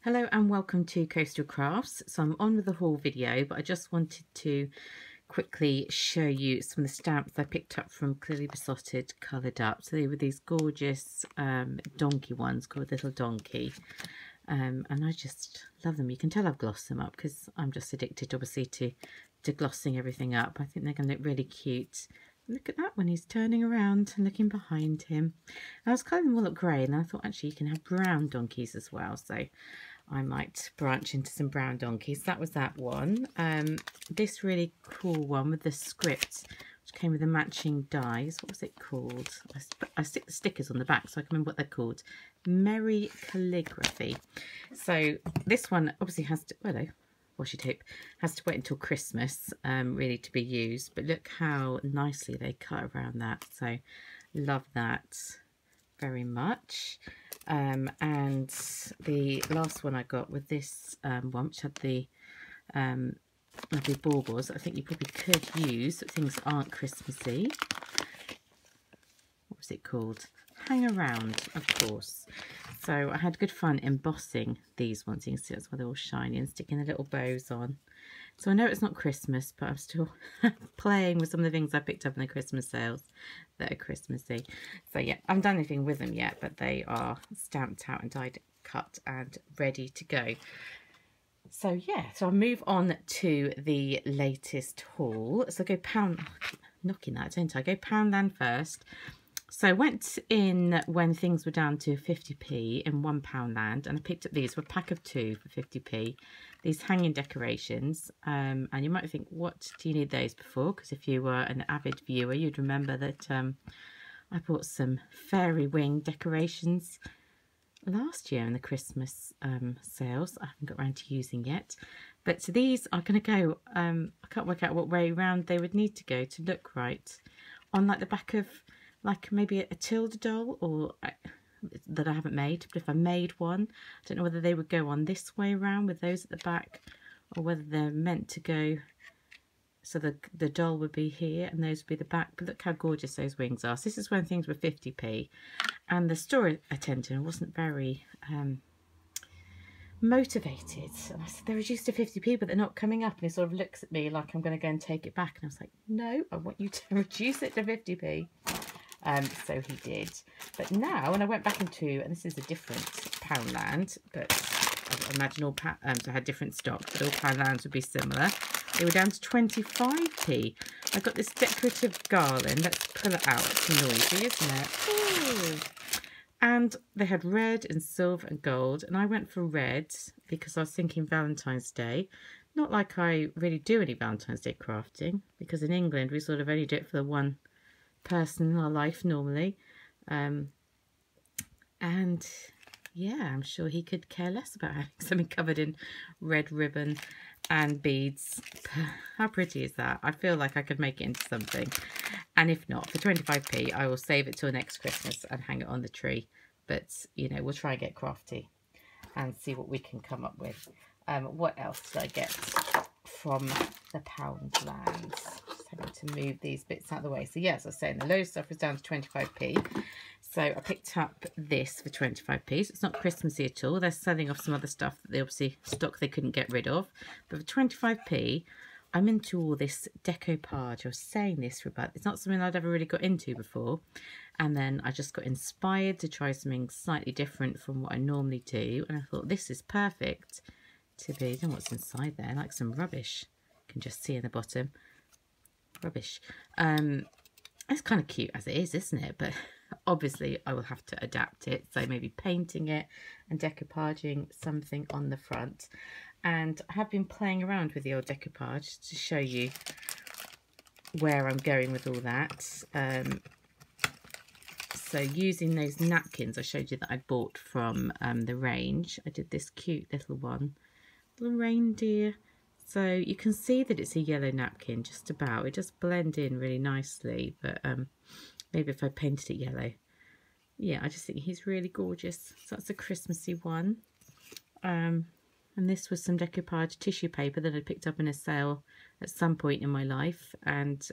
Hello and welcome to Coastal Crafts. So I'm on with the haul video, but I just wanted to quickly show you some of the stamps I picked up from Clearly Besotted Coloured Up. So they were these gorgeous donkey ones called Little Donkey. And I just love them. You can tell I've glossed them up because I'm just addicted obviously to glossing everything up. I think they're going to look really cute. Look at that when he's turning around and looking behind him. I was coloring them all up grey, and I thought actually you can have brown donkeys as well, so I might branch into some brown donkeys. That was that one. This really cool one with the script, which came with the matching dies. What was it called? I stick the stickers on the back so I can remember what they're called. Merry Calligraphy. So this one obviously has to, hello, washi tape, has to wait until Christmas really to be used, but look how nicely they cut around that. So love that very much. And the last one I got with this one, which had the lovely baubles, I think you probably could use, but things aren't Christmassy. What was it called? Hang Around, of course. So I had good fun embossing these ones. You can see that's why they're all shiny, and sticking the little bows on. So I know it's not Christmas, but I'm still playing with some of the things I picked up in the Christmas sales that are Christmassy. So yeah, I haven't done anything with them yet, but they are stamped out and dyed, cut and ready to go. So yeah, so I'll move on to the latest haul. So I go Pound, oh, I keep knocking that, don't I? I go Poundland first. So I went in when things were down to 50p in £1 and I picked up these for a pack of 2 for 50p. These hanging decorations, and you might think, what do you need those for? Because if you were an avid viewer, you'd remember that I bought some fairy wing decorations last year in the Christmas sales. I haven't got around to using yet. But so these are going to go, I can't work out what way round they would need to go to look right, on like the back of like maybe a Tilda doll, or that I haven't made. But if I made one, I don't know whether they would go on this way around with those at the back, or whether they're meant to go so the doll would be here and those would be the back. But look how gorgeous those wings are. So this is when things were 50p, and the store attendant wasn't very motivated, and I said they're reduced to 50p but they're not coming up, and he sort of looks at me like I'm going to go and take it back, and I was like, no, I want you to reduce it to 50p. So he did. But now when I went back into, and this is a different Poundland, but I imagine all I had different stock, but all Poundlands would be similar. They were down to 25p. I got this decorative garland. Let's pull it out. It's noisy, isn't it? Ooh. And they had red and silver and gold, and I went for red because I was thinking Valentine's Day. Not like I really do any Valentine's Day crafting, because in England we sort of only do it for the one person in our life normally. And yeah, I'm sure he could care less about having something covered in red ribbon and beads. How pretty is that? I feel like I could make it into something. And if not, for 25p, I will save it till next Christmas and hang it on the tree. But, you know, we'll try and get crafty and see what we can come up with. What else did I get from the Poundland? Just having to move these bits out of the way. So, yes, I was saying the load of stuff was down to 25p. So I picked up this for 25p. So it's not Christmassy at all. They're selling off some other stuff that they obviously stock they couldn't get rid of. But for 25p, I'm into all this decoupage. I was saying this for about, it's not something I'd ever really got into before. And then I just got inspired to try something slightly different from what I normally do. And I thought, this is perfect to be, I don't know what's inside there, like some rubbish. You can just see in the bottom. Rubbish. It's kind of cute as it is, isn't it? But obviously I will have to adapt it. So maybe painting it and decoupaging something on the front. And I have been playing around with the old decoupage to show you where I'm going with all that. So using those napkins I showed you that I bought from the range, I did this cute little one, little reindeer. So you can see that it's a yellow napkin just about. It just blends in really nicely, but maybe if I painted it yellow. Yeah, I just think he's really gorgeous. So that's a Christmassy one. And this was some decoupage tissue paper that I picked up in a sale at some point in my life, and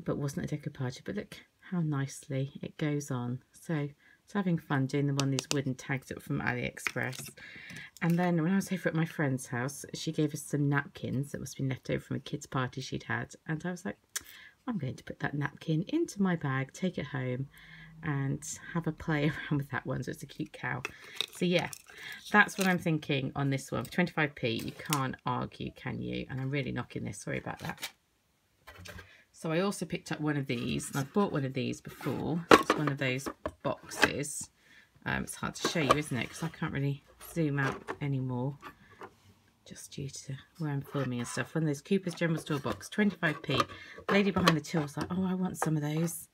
but wasn't a decoupage. But look how nicely it goes on. So So having fun doing them on these wooden tags up from AliExpress. And then when I was over at my friend's house, she gave us some napkins that must have been left over from a kids' party she'd had. And I was like, I'm going to put that napkin into my bag, take it home and have a play around with that one. So it's a cute cow. So yeah, that's what I'm thinking on this one. For 25p, you can't argue, can you? And I'm really knocking this. Sorry about that. So I also picked up one of these, and I've bought one of these before. It's one of those boxes. It's hard to show you, isn't it? Because I can't really zoom out anymore, just due to where I'm filming and stuff. One of those Cooper's General Store box, 25p. Lady behind the till was like, oh, I want some of those.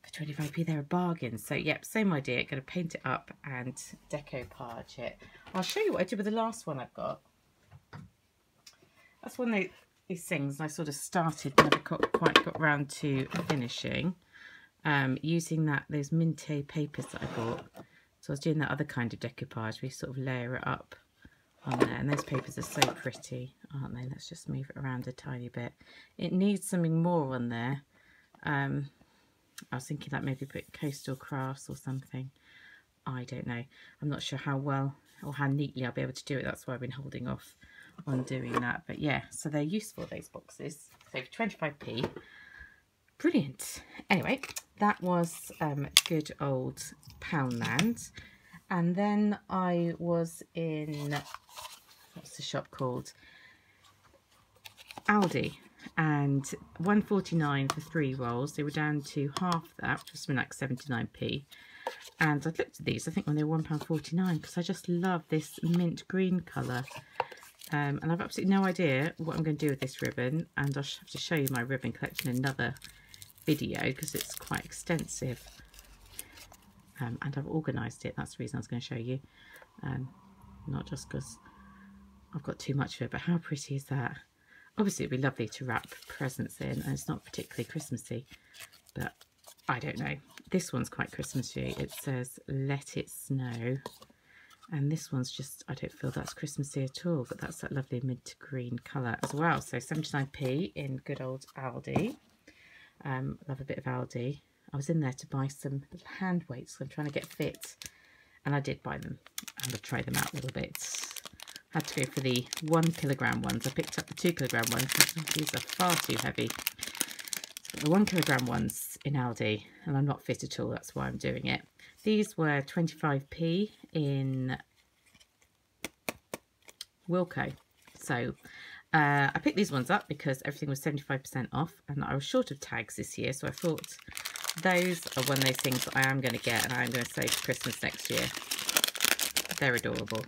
For 25p, they're a bargain. So, yep, same idea. Going to paint it up and decoupage it. I'll show you what I did with the last one I've got. That's one of these things I sort of started, never quite got round to finishing. Using those Minte papers that I bought. So I was doing that other kind of decoupage. We sort of layer it up on there. And those papers are so pretty, aren't they? Let's just move it around a tiny bit. It needs something more on there. I was thinking like maybe put Coastal Crafts or something. I don't know. I'm not sure how well or how neatly I'll be able to do it. That's why I've been holding off on doing that. But yeah, so they're useful, those boxes. So for 25p. Brilliant. Anyway, that was good old Poundland. And then I was in, what's the shop called? Aldi. And £1.49 for 3 rolls. They were down to half that, which was something like 79p. And I looked at these, I think when they were £1.49, because I just love this mint green colour. And I've absolutely no idea what I'm going to do with this ribbon. And I'll have to show you my ribbon collection in another video because it's quite extensive. And I've organised it. That's the reason I was going to show you. Not just because I've got too much of it, but how pretty is that? Obviously, it'd be lovely to wrap presents in, and it's not particularly Christmassy, but I don't know. This one's quite Christmassy. It says, "Let it snow." And this one's just, I don't feel that's Christmassy at all, but that's that lovely mint green colour as well. So 79p in good old Aldi. Love a bit of Aldi. I was in there to buy some hand weights. So I'm trying to get fit, and I did buy them. And I'll try them out a little bit. Had to go for the 1 kilogram ones. I picked up the 2 kilogram ones. These are far too heavy. So the 1 kilogram ones in Aldi, and I'm not fit at all. That's why I'm doing it. These were 25p in Wilko. So I picked these ones up because everything was 75% off, and I was short of tags this year. So I thought those are one of those things that I am going to get, and I am going to save for Christmas next year. They're adorable.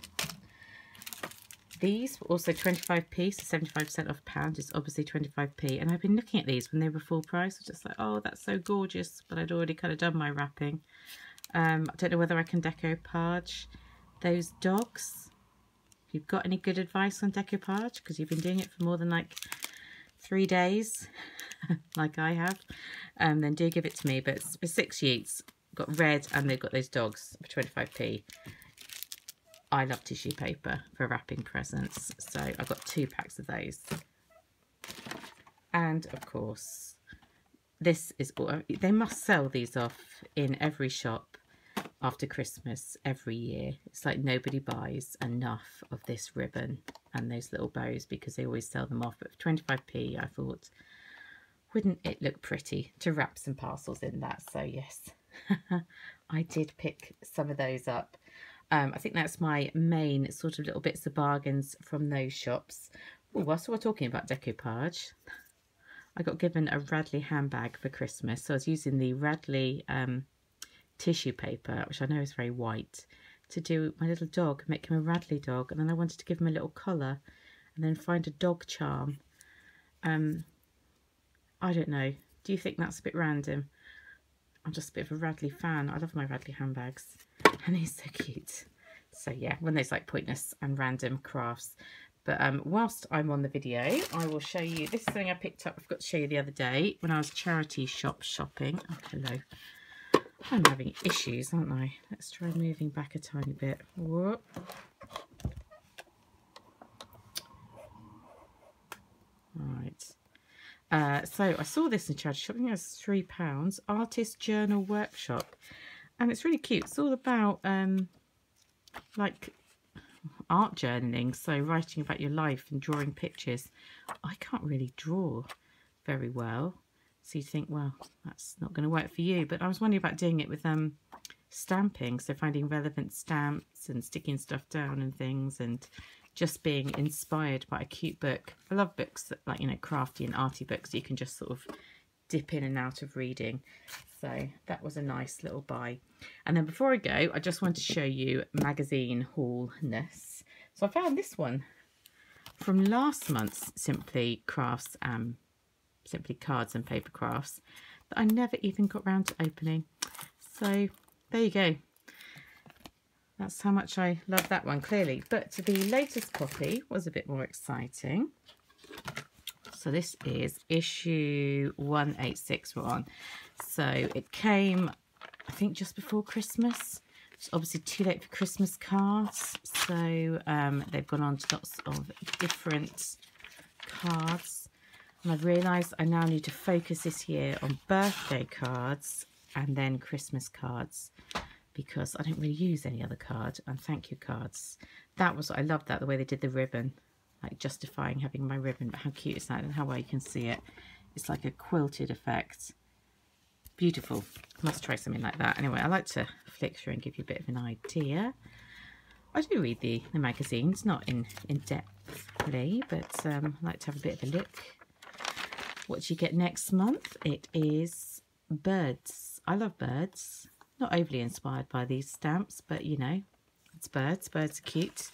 These were also 25p, so 75% off pound is obviously 25p. And I've been looking at these when they were full price. I was just like, oh, that's so gorgeous. But I'd already kind of done my wrapping. I don't know whether I can decoupage those dogs. If you've got any good advice on decoupage, because you've been doing it for more than like 3 days, like I have, then do give it to me. But for 6 sheets, got red, and they've got those dogs for 25p. I love tissue paper for wrapping presents, so I've got 2 packs of those. And of course, this is all, they must sell these off in every shop after Christmas every year. It's like nobody buys enough of this ribbon and those little bows because they always sell them off. But for 25p, I thought, wouldn't it look pretty to wrap some parcels in that? So yes, I did pick some of those up. I think that's my main sort of little bits of bargains from those shops. Oh, whilst we're talking about decoupage, I got given a Radley handbag for Christmas. So I was using the Radley tissue paper, which I know is very white, to do my little dog, make him a Radley dog. And then I wanted to give him a little collar and then find a dog charm. I don't know. Do you think that's a bit random? I'm just a bit of a Radley fan. I love my Radley handbags. And he's so cute. So yeah, one of those like pointless and random crafts. But whilst I'm on the video, I will show you. This is something I picked up. I forgot to show you the other day when I was charity shop shopping. Oh, hello. I'm having issues, aren't I? Let's try moving back a tiny bit. Whoop. Right. So I saw this in charity shop. I think it was £3. Artist Journal Workshop. And it's really cute. It's all about like art journaling, so writing about your life and drawing pictures. I can't really draw very well, so you think, well, that's not going to work for you, but I was wondering about doing it with stamping, so finding relevant stamps and sticking stuff down and things, and just being inspired by a cute book. I love books that, like, you know, crafty and arty books you can just sort of dip in and out of reading. So that was a nice little buy. And then before I go, I just want to show you magazine haulness. So I found this one from last month's Simply Crafts, Simply Cards and Paper Crafts, that I never even got round to opening. So there you go. That's how much I love that one, clearly. But the latest copy was a bit more exciting. So this is issue 186 we're on. So it came, I think, just before Christmas. It's obviously too late for Christmas cards. So they've gone on to lots of different cards. And I've realised I now need to focus this year on birthday cards and then Christmas cards, because I don't really use any other card, and thank you cards. That was, I loved that, the way they did the ribbon, like justifying having my ribbon. But how cute is that, and how well you can see it. It's like a quilted effect. Beautiful. Must try something like that. Anyway, I like to flick through and give you a bit of an idea. I do read the magazines, not in depthly, but I like to have a bit of a look. What you get next month, it is birds. I love birds. Not overly inspired by these stamps, but you know, it's birds. Birds are cute.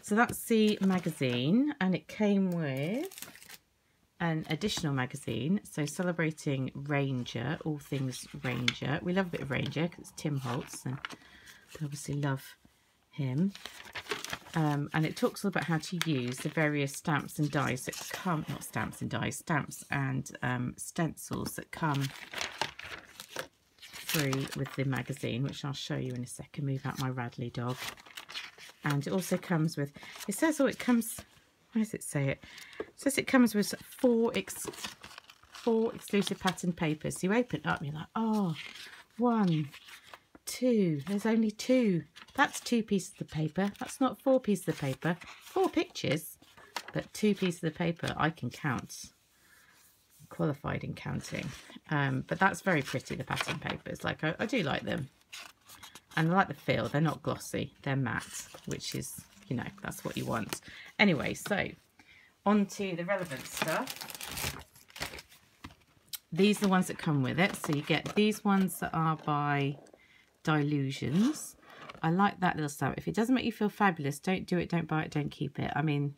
So that's the magazine, and it came with an additional magazine. So celebrating Ranger, all things Ranger. We love a bit of Ranger because it's Tim Holtz, and we obviously love him. And it talks all about how to use the various stamps and dies that come, not stamps and dies, stamps and stencils that come free with the magazine, which I'll show you in a second. Move out my Radley dog. And it also comes with, it says, oh, it comes, why does it say it? It says it comes with four exclusive pattern papers. So you open it up and you're like, oh, 1, 2, there's only 2. That's 2 pieces of paper. That's not 4 pieces of paper. 4 pictures, but 2 pieces of paper. I can count. Qualified in counting. But that's very pretty, the pattern papers. Like, I do like them. And I like the feel. They're not glossy. They're matte, which is, you know, that's what you want. Anyway, so on to the relevant stuff. These are the ones that come with it. So you get these ones that are by Dilutions. I like that little stuff. If it doesn't make you feel fabulous, don't do it, don't buy it, don't keep it. I mean,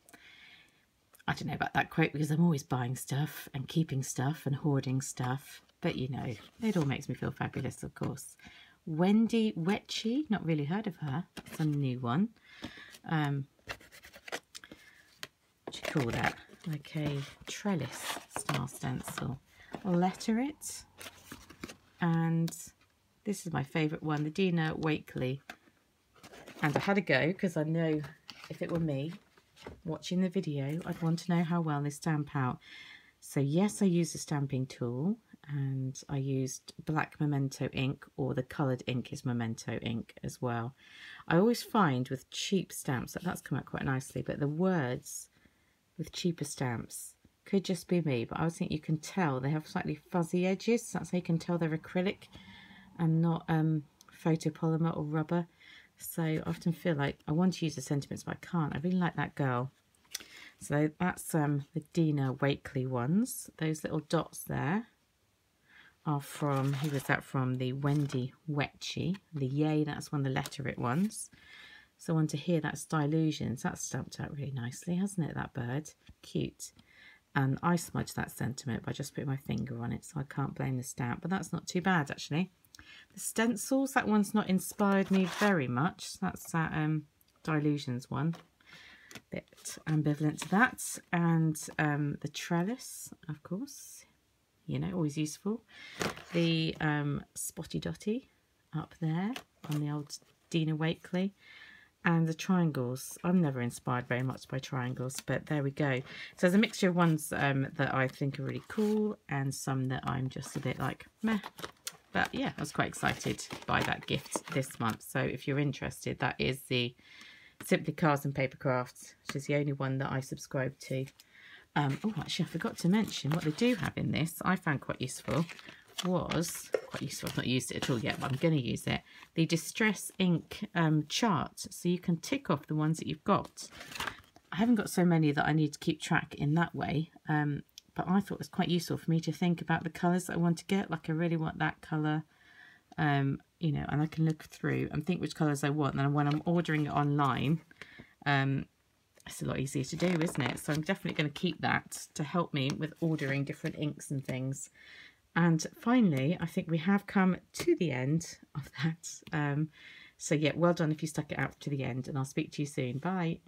I don't know about that quote, because I'm always buying stuff and keeping stuff and hoarding stuff. But, you know, it all makes me feel fabulous, of course. Wendy Wetchy, not really heard of her. It's a new one. What do you call that? Like a trellis style stencil. I'll letter it. And this is my favourite one, the Dina Wakley. And I had a go, because I know if it were me watching the video, I'd want to know how well they stamp out. So yes, I used a stamping tool, and I used black Memento ink, or the coloured ink is Memento ink as well. I always find with cheap stamps that that's come out quite nicely, but the words with cheaper stamps, could just be me, but I always think you can tell they have slightly fuzzy edges. So that's how you can tell they're acrylic and not photopolymer or rubber. So I often feel like I want to use the sentiments, but I can't. I really like that girl. So that's the Dina Wakley ones. Those little dots there are from, who was that from? The Wendy Wetchy. The Yay, that's one of the letter it ones. So I want to hear that's Dilutions. That's stamped out really nicely, hasn't it, that bird? Cute. And I smudged that sentiment by just putting my finger on it, so I can't blame the stamp. But that's not too bad, actually. The stencils, that one's not inspired me very much. That's that Dilutions one. Bit ambivalent to that. And the trellis, of course, you know, always useful. The Spotty Dotty up there on the old Dina Wakley. And the triangles. I'm never inspired very much by triangles, but there we go. So there's a mixture of ones that I think are really cool, and some that I'm just a bit like, meh. But yeah, I was quite excited by that gift this month. So if you're interested, that is the Simply Cards and Paper Crafts, which is the only one that I subscribe to. Oh, actually, I forgot to mention what they do have in this. I found quite useful. I've not used it at all yet, but I'm going to use it. The Distress Ink chart, so you can tick off the ones that you've got. I haven't got so many that I need to keep track in that way, but I thought it was quite useful for me to think about the colours that I want to get. Like, I really want that colour, you know, and I can look through and think which colours I want. And when I'm ordering it online, it's a lot easier to do, isn't it? So I'm definitely going to keep that to help me with ordering different inks and things. And finally, I think we have come to the end of that. So yeah, well done if you stuck it out to the end, and I'll speak to you soon. Bye.